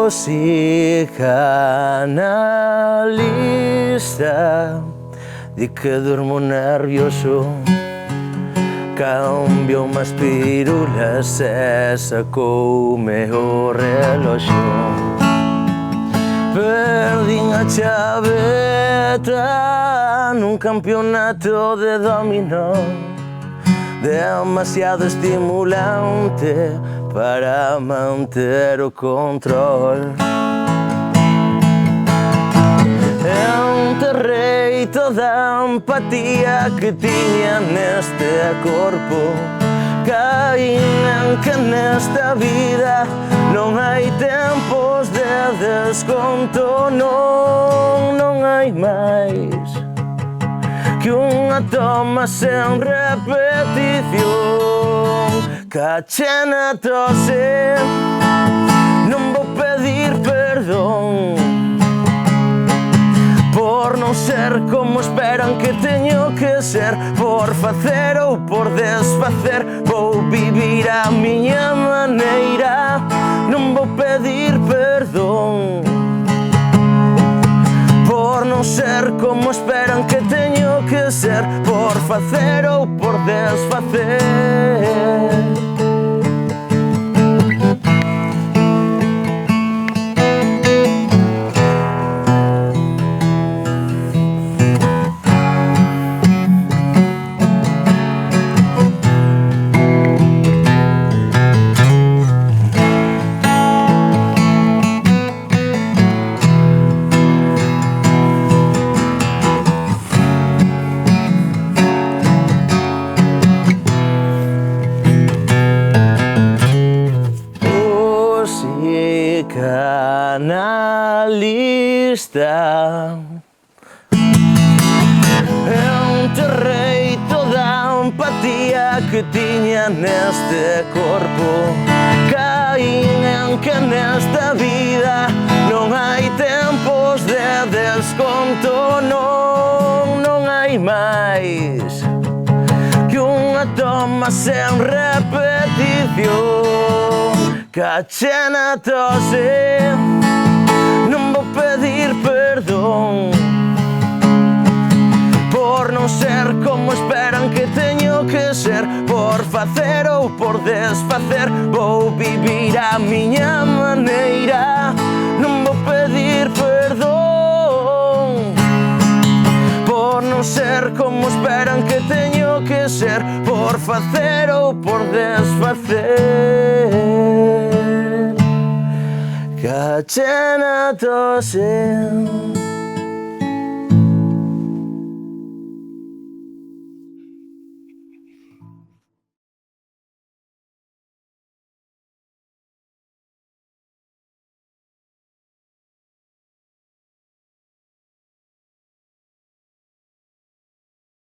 psicanalista di que durmo nervioso. Cambio más pirulas e sacoume o reloxo. Perdín a chaveta nun campeonato de dominó, demasiado estimulante para manter o control. Enterrei toda a empatía que tiña neste corpo. Caín en que nesta vida non hai tempos de desconto. Non hai máis que unha toma sen repetición. Caché na tose, non vou pedir perdón por non ser como esperan que teño que ser, por facer ou por desfacer. Vou vivir a miña maneira, non vou pedir perdón por non ser como esperan que teño que ser, por facer ou por desfacer. Psicanalista, enterrei toda a empatía que tiña neste corpo. Caín en que nesta vida non hai tempos de desconto. Non hai máis que unha toma sen repetición. Caché na tose, non vou pedir perdón por non ser como esperan que teño que ser, por facer ou por desfacer. Vou vivir a miña maneira, non vou pedir perdón por non ser como esperan que teño que ser, por facer ou por desfacer. Caché na tose.